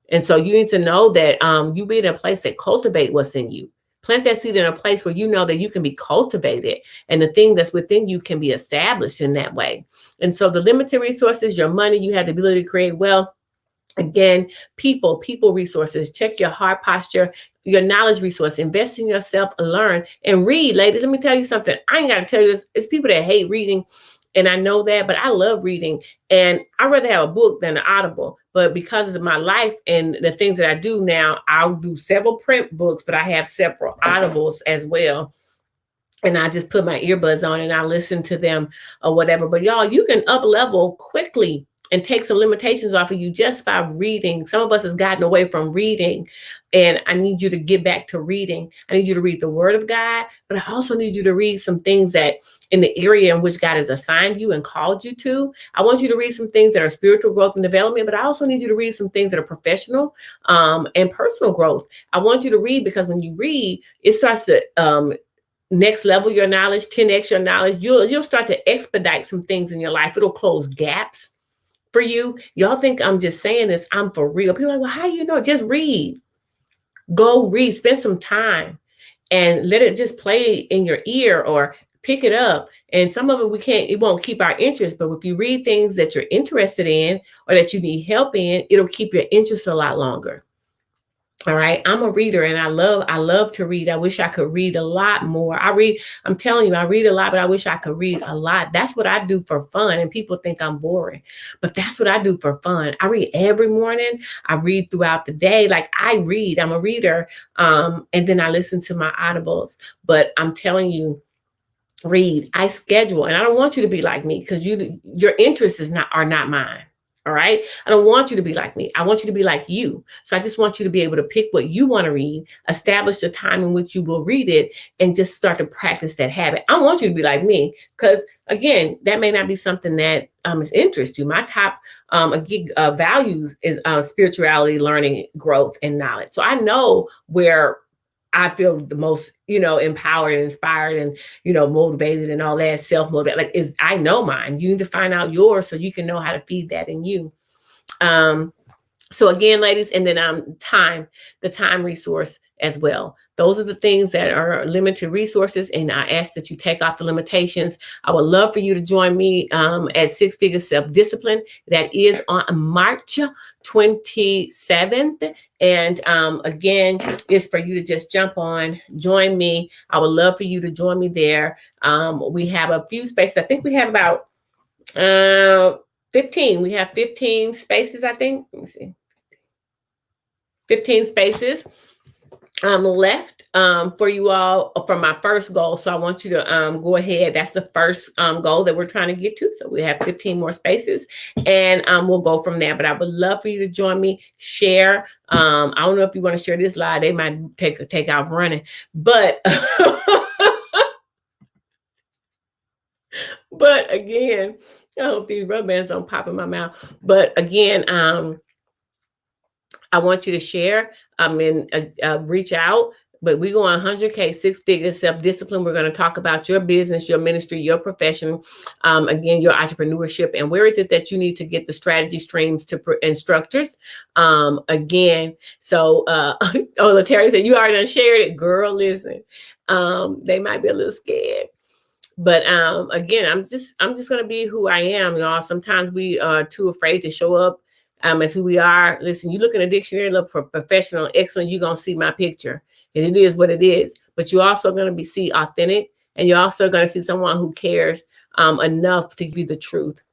And so you need to know that you be in a place that cultivate what's in you. Plant that seed in a place where you know that you can be cultivated and the thing that's within you can be established in that way. And so the limited resources, your money, you have the ability to create wealth. Again, people resources, check your heart posture, your knowledge resource, invest in yourself, learn and read. Ladies, let me tell you something. I ain't got to tell you this. It's people that hate reading. And I know that, but I love reading and I'd rather have a book than an Audible. But because of my life and the things that I do now, I'll do several print books, but I have several Audibles as well. And I just put my earbuds on and I listen to them or whatever. But y'all, you can up level quickly and take some limitations off of you just by reading. Some of us has gotten away from reading, and I need you to get back to reading. I need you to read the Word of God, but I also need you to read some things that in the area in which God has assigned you and called you to. I want you to read some things that are spiritual growth and development, but I also need you to read some things that are professional and personal growth. I want you to read because when you read, it starts to next level your knowledge, 10x your knowledge. You'll start to expedite some things in your life. It'll close gaps for you. Y'all think I'm just saying this. I'm for real. People are like, well, how you know? Just read. Go read. Spend some time and let it just play in your ear or pick it up. And some of it won't keep our interest. But if you read things that you're interested in or that you need help in, it'll keep your interest a lot longer. All right. I'm a reader and I love to read. I wish I could read a lot more. I'm telling you, I read a lot, but I wish I could read a lot. That's what I do for fun. And people think I'm boring, but that's what I do for fun. I read every morning. I read throughout the day. Like I read, I'm a reader. And then I listen to my audibles, but I'm telling you, read. I schedule, and I don't want you to be like me because your interests are not mine. All right. I don't want you to be like me. I want you to be like you. So I just want you to be able to pick what you want to read, establish the time in which you will read it, and just start to practice that habit. I want you to be like me because, again, that may not be something that is interest you. My top values is spirituality, learning, growth, and knowledge. So I know where I feel the most, empowered and inspired and, motivated and all that, self-motivated. I know mine. You need to find out yours so you can know how to feed that in you. So again, ladies, and then the time resource as well. Those are the things that are limited resources, and I ask that you take off the limitations. I would love for you to join me at Six Figure Self-Discipline. That is on March 27th. And again, it's for you to just jump on, join me. I would love for you to join me there. We have a few spaces. I think we have about 15. We have 15 spaces, I think. Let me see. 15 spaces left for you all for my first goal. So I want you to go ahead. That's the first goal that we're trying to get to. So we have 15 more spaces and we'll go from there. But I would love for you to join me, share. I don't know if you want to share this live. They might take off running, but but again, I hope these rubber bands don't pop in my mouth. But again, I want you to share and reach out. But we go on 100K, six figures, self-discipline. We're going to talk about your business, your ministry, your profession, again, your entrepreneurship, and where is it that you need to get the strategy streams to instructors. Again, so, Terry said, you already done shared it. Girl, listen, they might be a little scared. But again, I'm just going to be who I am, y'all. Sometimes we are too afraid to show up as who we are. Listen, you look in a dictionary, look for professional, excellent, you're going to see my picture. And it is what it is. But you're also going to see authentic. And you're also going to see someone who cares enough to give you the truth.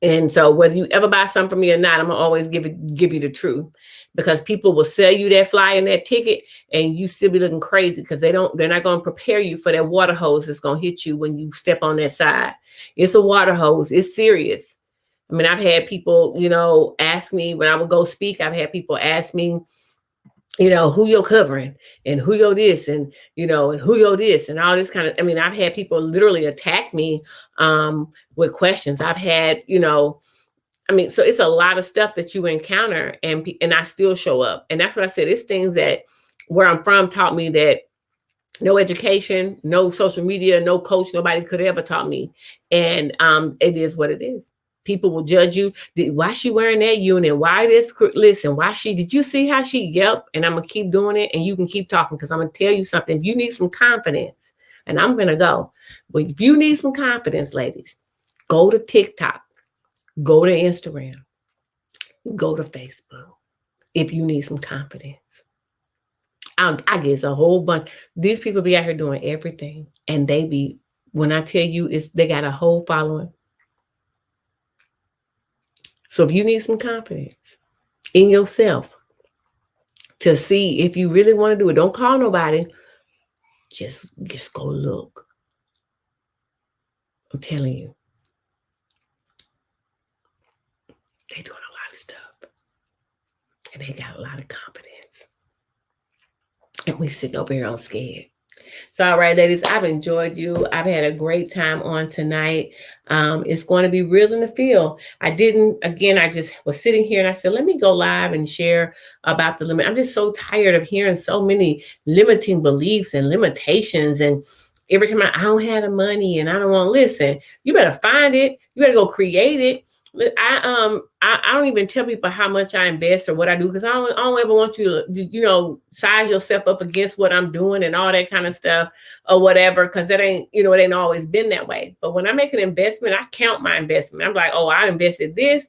And so whether you ever buy something from me or not, I'm going to always give you the truth. Because people will sell you that flyer and that ticket and you still be looking crazy because they're not going to prepare you for that water hose that's going to hit you when you step on that side. It's a water hose. It's serious. I mean, I've had people, ask me when I would go speak, I've had people ask me, who you're covering and who you're this and, and who you're this and all this kind of, I've had people literally attack me with questions. I've had, so it's a lot of stuff that you encounter and I still show up. And that's what I said. It's things that where I'm from taught me that no education, no social media, no coach, nobody could ever taught me. And it is what it is. People will judge you. Why she wearing that unit? Why this? Listen, did you see how she yelped? And I'm going to keep doing it. And you can keep talking because I'm going to tell you something. If you need some confidence, and I'm going to go. But if you need some confidence, ladies, go to TikTok, go to Instagram, go to Facebook. If you need some confidence. I guess a whole bunch. These people be out here doing everything. And when I tell you, they got a whole following. So if you need some confidence in yourself to see if you really want to do it, don't call nobody. Just go look. I'm telling you. They're doing a lot of stuff. And they got a lot of confidence. And we sitting over here all scared. So, all right, ladies, I've enjoyed you. I've had a great time on tonight. It's going to be real in the field. I just was sitting here and I said, let me go live and share about the limit. I'm just so tired of hearing so many limiting beliefs and limitations. And every time I don't have the money and I don't want to listen, you better find it. You better go create it. I don't even tell people how much I invest or what I do because I don't ever want you to size yourself up against what I'm doing and all that kind of stuff or whatever, because that ain't it ain't always been that way. But when I make an investment, I count my investment. I'm like, oh, I invested this.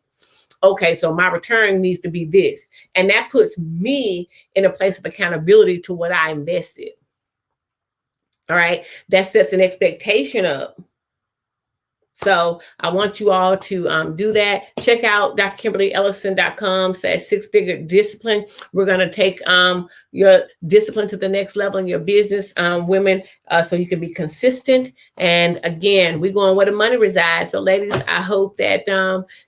Okay, so my return needs to be this, and that puts me in a place of accountability to what I invested. All right, that sets an expectation up. So I want you all to do that. Check out drkimberlyellison.com/six-figure discipline. We're going to take your discipline to the next level in your business, women, so you can be consistent. And again, we're going where the money resides. So ladies, I hope that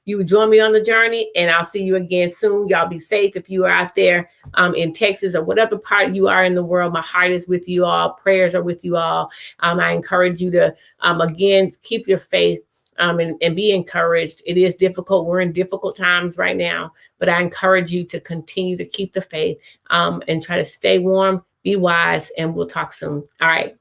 you join me on the journey, and I'll see you again soon. Y'all be safe if you are out there in Texas or whatever part you are in the world. My heart is with you all. Prayers are with you all. I encourage you to, again, keep your faith. And be encouraged. It is difficult. We're in difficult times right now, but I encourage you to continue to keep the faith and try to stay warm, be wise, and we'll talk soon. All right.